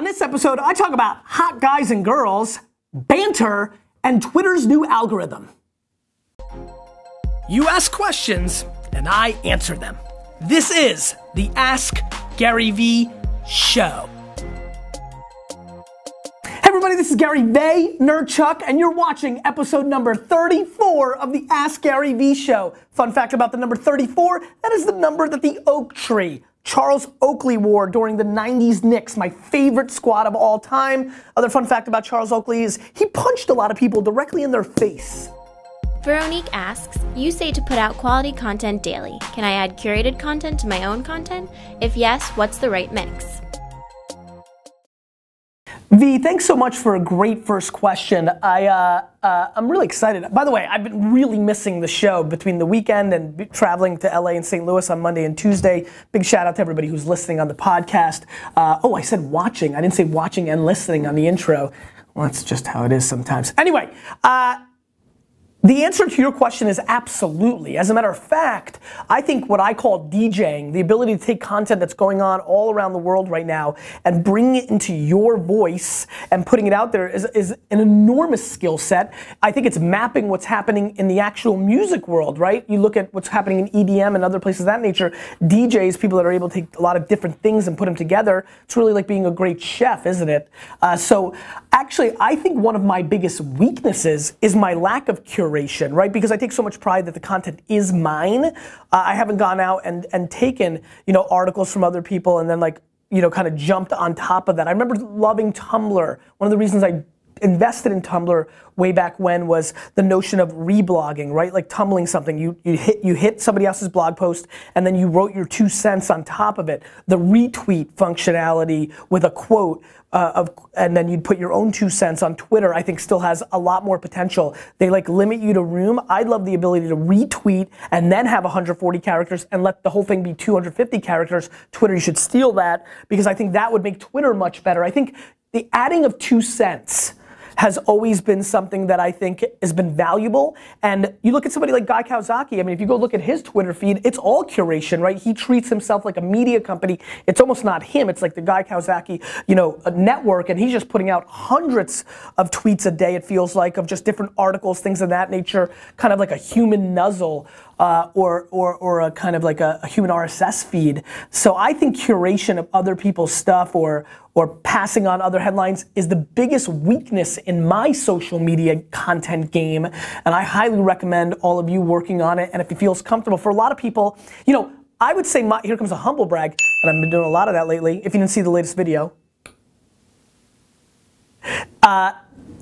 this episode, I talk about hot guys and girls, banter, and Twitter's new algorithm. You ask questions, and I answer them. This is the Ask Gary Vee show. Hey everybody, this is Gary Vaynerchuk, and you're watching episode number 34 of the Ask Gary Vee show. Fun fact about the number 34, that is the number that the oak tree, Charles Oakley, wore during the 90s Knicks, my favorite squad of all time. Other fun fact about Charles Oakley is he punched a lot of people directly in their face. Veronique asks, you say to put out quality content daily. Can I add curated content to my own content? If yes, what's the right mix? V, thanks so much for a great first question. I'm really excited. By the way, I've been really missing the show between the weekend and traveling to LA and St. Louis on Monday and Tuesday. Big shout out to everybody who's listening on the podcast. I said watching. I didn't say watching and listening on the intro. Well, that's just how it is sometimes. Anyway, the answer to your question is absolutely. As a matter of fact, I think what I call DJing, the ability to take content that's going on all around the world right now and bring it into your voice and putting it out there is an enormous skill set. I think it's mapping what's happening in the actual music world, right? You look at what's happening in EDM and other places of that nature. DJs, people that are able to take a lot of different things and put them together, it's really like being a great chef, isn't it? So actually, I think one of my biggest weaknesses is my lack of curation, right? Because I take so much pride that the content is mine. I haven't gone out and taken, articles from other people and then kind of jumped on top of that. I remember loving Tumblr. One of the reasons I invested in Tumblr way back when was the notion of reblogging, right? Like tumbling something. You hit somebody else's blog post and then you wrote your 2 cents on top of it. The retweet functionality with a quote and then you'd put your own 2 cents on Twitter, I think still has a lot more potential. They limit you to room. I'd love the ability to retweet and then have 140 characters and let the whole thing be 250 characters. Twitter, you should steal that because I think that would make Twitter much better. I think the adding of 2 cents has always been something that I think has been valuable. And you look at somebody like Guy Kawasaki, I mean, if you go look at his Twitter feed, it's all curation, right? He treats himself like a media company. It's almost not him, it's like the Guy Kawasaki, a network, and he's just putting out hundreds of tweets a day, it feels like, of just different articles, things of that nature, kind of like a human nuzzle. Or a kind of like a human RSS feed. So I think curation of other people's stuff or passing on other headlines is the biggest weakness in my social media content game, and I highly recommend all of you working on it. And if it feels comfortable for a lot of people, I would say here comes a humble brag, and I've been doing a lot of that lately. If you didn't see the latest video, I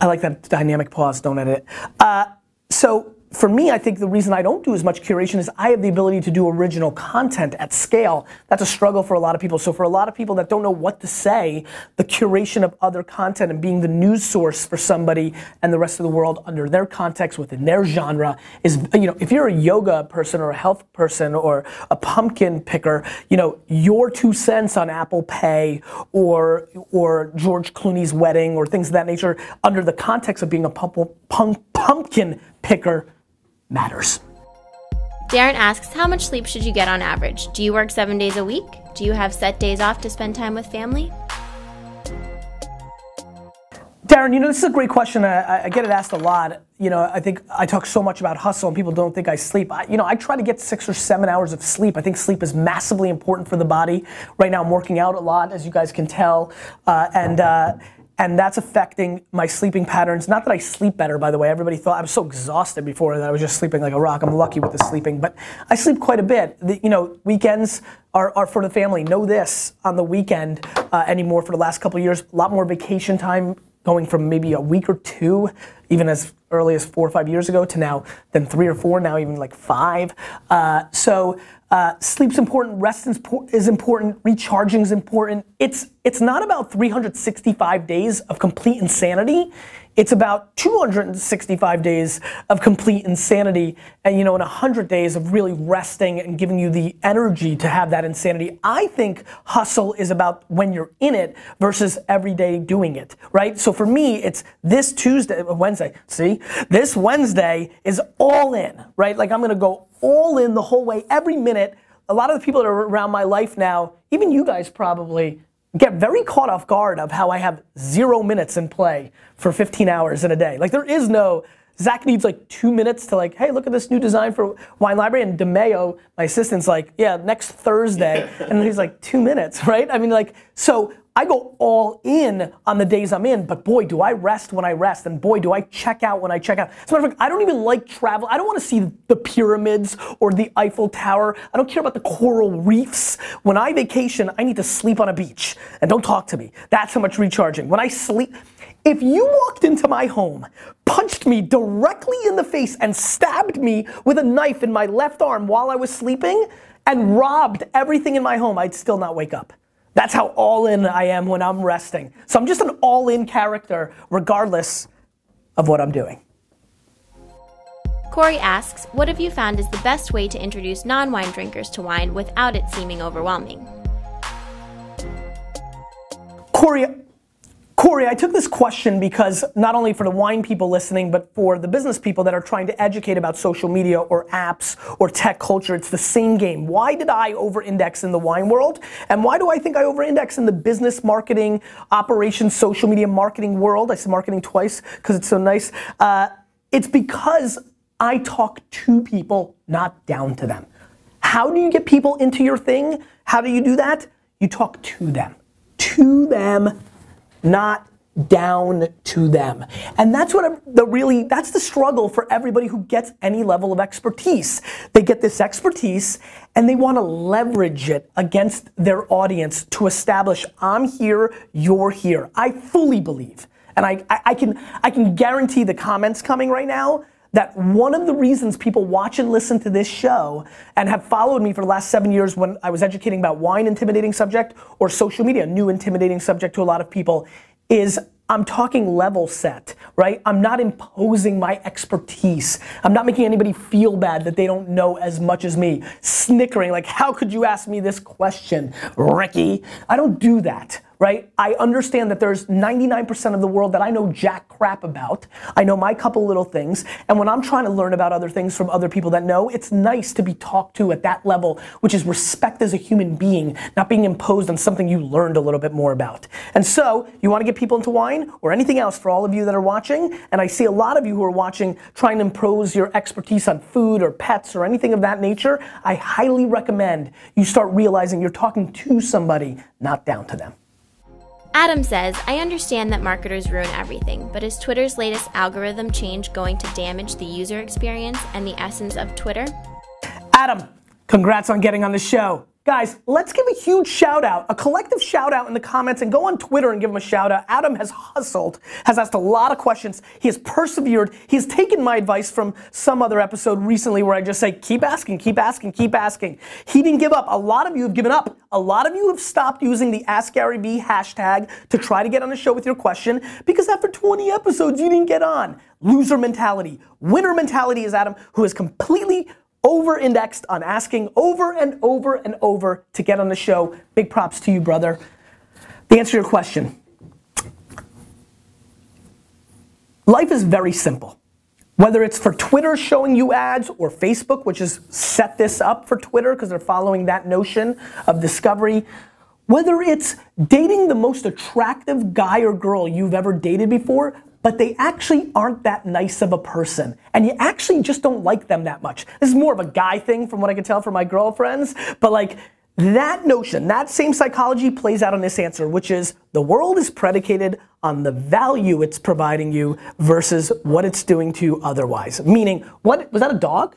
like that dynamic pause. Don't edit it. So for me, I think the reason I don't do as much curation is I have the ability to do original content at scale. That's a struggle for a lot of people. So for a lot of people that don't know what to say, the curation of other content and being the news source for somebody and the rest of the world under their context within their genre is, if you're a yoga person or a health person or a pumpkin picker, your 2 cents on Apple Pay or George Clooney's wedding or things of that nature under the context of being a pumpkin picker matters. Darren asks, how much sleep should you get on average? Do you work 7 days a week? Do you have set days off to spend time with family? Darren, this is a great question. I get it asked a lot. I think I talk so much about hustle and people don't think I sleep. I try to get 6 or 7 hours of sleep. I think sleep is massively important for the body. Right now I'm working out a lot, as you guys can tell, and that's affecting my sleeping patterns. Not that I sleep better, by the way. Everybody thought I was so exhausted before that I was just sleeping like a rock. I'm lucky with the sleeping, but I sleep quite a bit. Weekends are for the family. Know this, on the weekend anymore for the last couple of years, a lot more vacation time, going from maybe a week or 2, even as early as 4 or 5 years ago to now, then 3 or 4, now even like 5. Sleep's important, rest is important, recharging is important. It's not about 365 days of complete insanity. It's about 265 days of complete insanity and, in 100 days of really resting and giving you the energy to have that insanity. I think hustle is about when you're in it versus every day doing it, right? So for me, it's this Wednesday, this Wednesday is all in, right? Like I'm gonna go all in the whole way, every minute. A lot of the people that are around my life now, even you guys probably, get very caught off guard of how I have 0 minutes in play for 15 hours in a day. Like there is no, Zach needs like 2 minutes to like, hey, look at this new design for Wine Library, and DeMeo, my assistant's like, yeah, next Thursday, and he's like 2 minutes, right? I mean like, so I go all in on the days I'm in, but boy, do I rest when I rest, and boy, do I check out when I check out. As a matter of fact, I don't even like travel. I don't want to see the pyramids or the Eiffel Tower. I don't care about the coral reefs. When I vacation, I need to sleep on a beach, and don't talk to me. That's how much recharging. When I sleep, if you walked into my home, punched me directly in the face, and stabbed me with a knife in my left arm while I was sleeping, and robbed everything in my home, I'd still not wake up. That's how all in I am when I'm resting. So I'm just an all in character regardless of what I'm doing. Corey asks, what have you found is the best way to introduce non-wine drinkers to wine without it seeming overwhelming? Corey, I took this question because not only for the wine people listening, but for the business people that are trying to educate about social media or apps or tech culture, it's the same game. Why did I over-index in the wine world? And why do I think I over-index in the business, marketing, operations, social media marketing world? I said marketing twice because it's so nice. It's because I talk to people, not down to them. How do you get people into your thing? How do you do that? You talk to them. To them, not down to them. And that's what that's the struggle for everybody who gets any level of expertise. They get this expertise and they want to leverage it against their audience to establish, I'm here, you're here. I fully believe, and I can guarantee the comments coming right now, that one of the reasons people watch and listen to this show and have followed me for the last 7 years when I was educating about wine, intimidating subject, or social media, new intimidating subject to a lot of people, is I'm talking level set, right? I'm not imposing my expertise. I'm not making anybody feel bad that they don't know as much as me. Snickering, like, how could you ask me this question, Ricky? I don't do that, right? I understand that there's 99% of the world that I know jack crap about. I know my couple little things, and when I'm trying to learn about other things from other people that know, it's nice to be talked to at that level, which is respect as a human being, not being imposed on something you learned a little bit more about. And so, you wanna get people into wine, or anything else for all of you that are watching, and I see a lot of you who are watching trying to impose your expertise on food or pets or anything of that nature, I highly recommend you start realizing you're talking to somebody, not down to them. Adam says, I understand that marketers ruin everything, but is Twitter's latest algorithm change going to damage the user experience and the essence of Twitter? Adam, congrats on getting on the show. Guys, let's give a huge shout out, a collective shout out in the comments, and go on Twitter and give him a shout out. Adam has hustled, has asked a lot of questions. He has persevered. He has taken my advice from some other episode recently where I just say, keep asking, keep asking, keep asking. He didn't give up. A lot of you have given up. A lot of you have stopped using the AskGaryVee hashtag to try to get on the show with your question because after 20 episodes, you didn't get on. Loser mentality. Winner mentality is Adam, who is completely over-indexed on asking over and over and over to get on the show. Big props to you, brother. The answer to your question. Life is very simple. Whether it's for Twitter showing you ads or Facebook, which has set this up for Twitter because they're following that notion of discovery. Whether it's dating the most attractive guy or girl you've ever dated before, but they actually aren't that nice of a person, and you actually just don't like them that much. This is more of a guy thing from what I can tell from my girlfriends, but like that notion, that same psychology plays out on this answer, which is the world is predicated on the value it's providing you versus what it's doing to you otherwise. Meaning, what, was that a dog?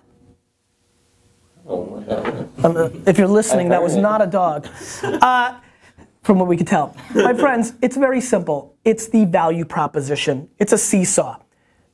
If you're listening, that was not a dog. From what we could tell. My friends, it's very simple. It's the value proposition. It's a seesaw.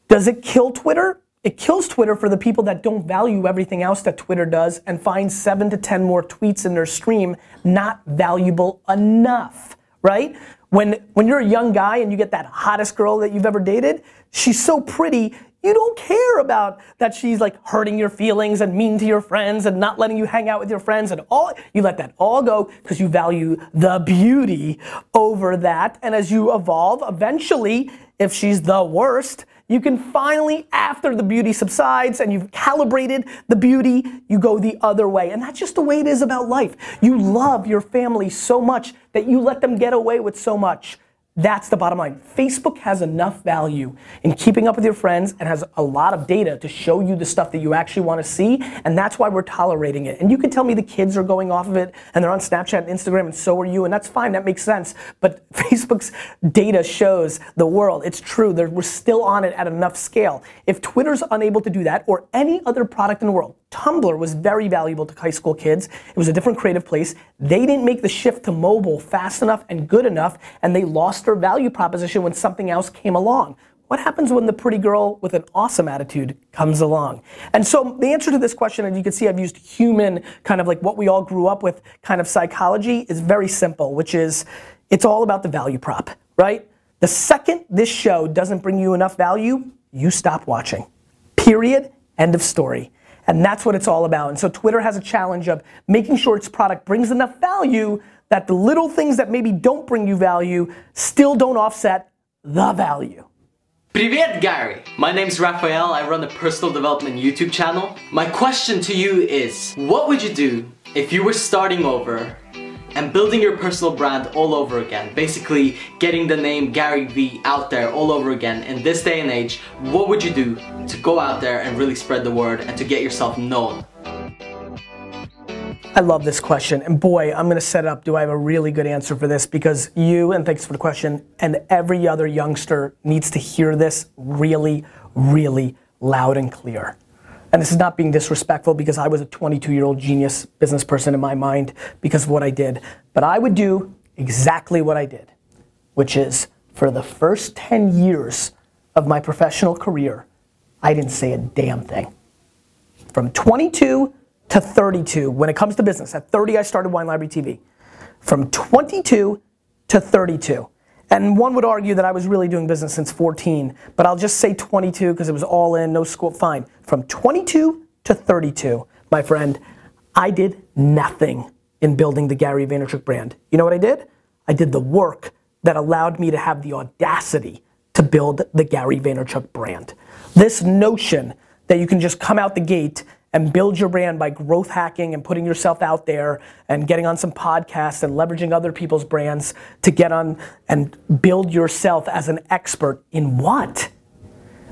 Does it kill Twitter? It kills Twitter for the people that don't value everything else that Twitter does and find 7 to 10 more tweets in their stream not valuable enough, right? When you're a young guy and you get that hottest girl that you've ever dated, she's so pretty, you don't care about that she's like hurting your feelings and mean to your friends and not letting you hang out with your friends and all. You let that all go because you value the beauty over that. And as you evolve, eventually, if she's the worst, you can finally, after the beauty subsides and you've calibrated the beauty, you go the other way. And that's just the way it is about life. You love your family so much that you let them get away with so much. That's the bottom line. Facebook has enough value in keeping up with your friends and has a lot of data to show you the stuff that you actually want to see, and that's why we're tolerating it. And you can tell me the kids are going off of it and they're on Snapchat and Instagram, and so are you, and that's fine, that makes sense. But Facebook's data shows the world. It's true, we're still on it at enough scale. If Twitter's unable to do that, or any other product in the world, Tumblr was very valuable to high school kids. It was a different creative place. They didn't make the shift to mobile fast enough and good enough, and they lost their value proposition when something else came along. What happens when the pretty girl with an awesome attitude comes along? And so the answer to this question, and you can see I've used human, kind of like what we all grew up with, kind of psychology, is very simple, which is it's all about the value prop, right? The second this show doesn't bring you enough value, you stop watching. Period. End of story. And that's what it's all about. And so Twitter has a challenge of making sure its product brings enough value that the little things that maybe don't bring you value still don't offset the value. Привет, Gary! My name's Raphael. I run a personal development YouTube channel. My question to you is, what would you do if you were starting over and building your personal brand all over again? Basically, getting the name GaryVee out there all over again. In this day and age, what would you do to go out there and really spread the word and to get yourself known? I love this question, and boy, I'm gonna set up, do I have a really good answer for this? Because you, and thanks for the question, and every other youngster needs to hear this really, really loud and clear. And this is not being disrespectful, because I was a 22-year-old genius business person in my mind because of what I did. But I would do exactly what I did, which is for the first 10 years of my professional career, I didn't say a damn thing. From 22 to 32, when it comes to business, at 30 I started Wine Library TV. From 22 to 32. And one would argue that I was really doing business since 14, but I'll just say 22 because it was all in, no school, fine. From 22 to 32, my friend, I did nothing in building the Gary Vaynerchuk brand. You know what I did? I did the work that allowed me to have the audacity to build the Gary Vaynerchuk brand. This notion that you can just come out the gate and build your brand by growth hacking and putting yourself out there and getting on some podcasts and leveraging other people's brands to get on and build yourself as an expert in what?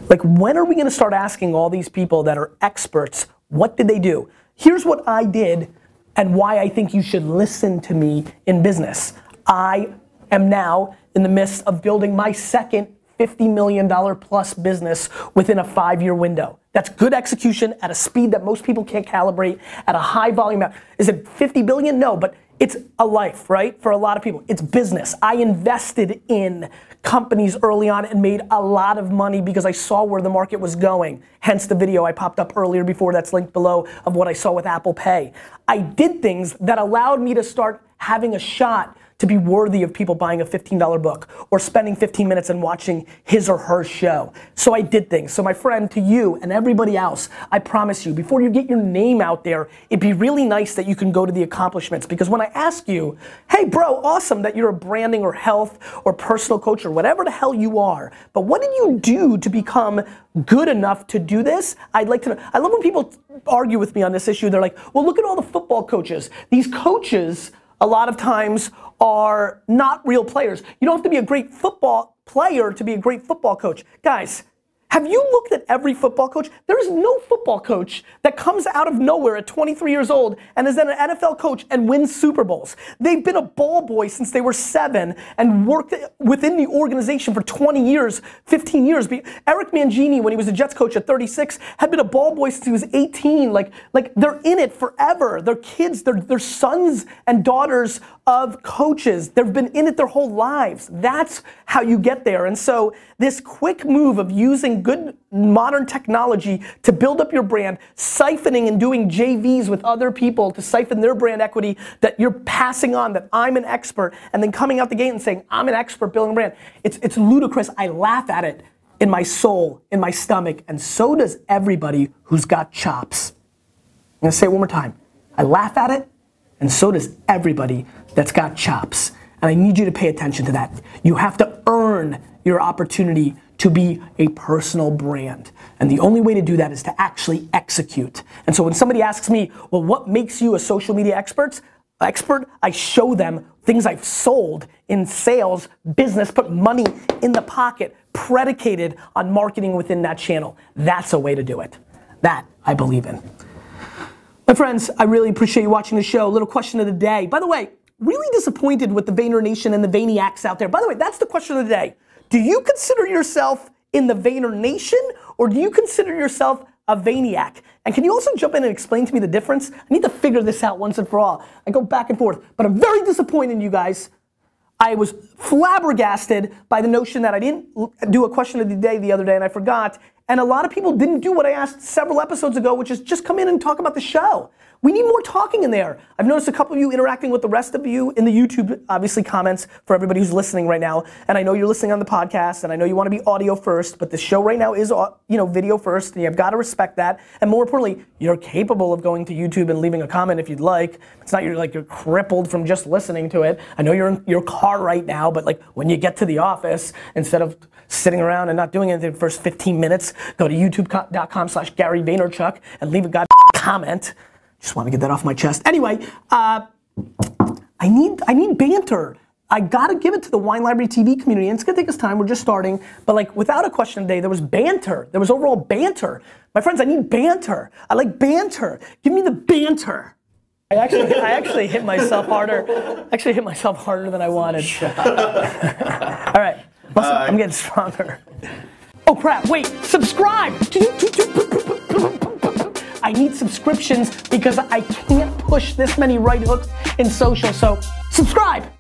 Like, when are we gonna start asking all these people that are experts, what did they do? Here's what I did and why I think you should listen to me in business. I am now in the midst of building my second $50 million plus business within a 5-year window. That's good execution at a speed that most people can't calibrate, at a high volume. Is it 50 billion? No, but it's a life, right? For a lot of people, it's business. I invested in companies early on and made a lot of money because I saw where the market was going. Hence the video I popped up earlier before that's linked below of what I saw with Apple Pay. I did things that allowed me to start having a shot to be worthy of people buying a $15 book or spending 15 minutes and watching his or her show. So I did things. So my friend, to you and everybody else, I promise you, before you get your name out there, it'd be really nice that you can go to the accomplishments. Because when I ask you, hey bro, awesome that you're a branding or health or personal coach or whatever the hell you are, but what did you do to become good enough to do this? I'd like to know. I love when people argue with me on this issue. They're like, well, look at all the football coaches. These coaches, a lot of times, are not real players. You don't have to be a great football player to be a great football coach. Guys, have you looked at every football coach? There is no football coach that comes out of nowhere at 23 years old and is then an NFL coach and wins Super Bowls. They've been a ball boy since they were 7 and worked within the organization for 20 years, 15 years. Eric Mangini, when he was a Jets coach at 36, had been a ball boy since he was 18. Like they're in it forever. They're kids, they're sons and daughters of coaches. They've been in it their whole lives. That's how you get there. And so this quick move of using good modern technology to build up your brand, siphoning and doing JVs with other people to siphon their brand equity that you're passing on, that I'm an expert, and then coming out the gate and saying, I'm an expert building a brand. It's ludicrous. I laugh at it in my soul, in my stomach, and so does everybody who's got chops. I'm gonna say it one more time. I laugh at it, and so does everybody that's got chops. And I need you to pay attention to that. You have to earn your opportunity to be a personal brand. And the only way to do that is to actually execute. And so when somebody asks me, well, what makes you a social media expert? I show them things I've sold in sales, business, put money in the pocket, predicated on marketing within that channel. That's a way to do it. That I believe in. My friends, I really appreciate you watching the show. Little question of the day. By the way, really disappointed with the VaynerNation and the Vayniacs out there. By the way, that's the question of the day. Do you consider yourself in the VaynerNation, or do you consider yourself a Vayniac? And can you also jump in and explain to me the difference? I need to figure this out once and for all. I go back and forth, but I'm very disappointed in you guys. I was flabbergasted by the notion that I didn't do a question of the day the other day and I forgot. And a lot of people didn't do what I asked several episodes ago, which is just come in and talk about the show. We need more talking in there. I've noticed a couple of you interacting with the rest of you in the YouTube, obviously comments for everybody who's listening right now. And I know you're listening on the podcast and I know you want to be audio first, but the show right now is, video first, and you've got to respect that. And more importantly, you're capable of going to YouTube and leaving a comment if you'd like. It's not you're crippled from just listening to it. I know you're in your car right now, but like when you get to the office, instead of sitting around and not doing anything the first 15 minutes, go to youtube.com/Gary Vaynerchuk and leave a goddamn comment. Just want to get that off my chest. Anyway, I need banter. I gotta give it to the Wine Library TV community, and it's gonna take us time. We're just starting, but like without a question today, there was banter. There was overall banter. My friends, I need banter. I like banter. Give me the banter. I actually hit myself harder. Actually hit myself harder than I wanted. All right, I'm getting stronger. Oh crap! Wait, subscribe. I need subscriptions because I can't push this many right hooks in social, so subscribe!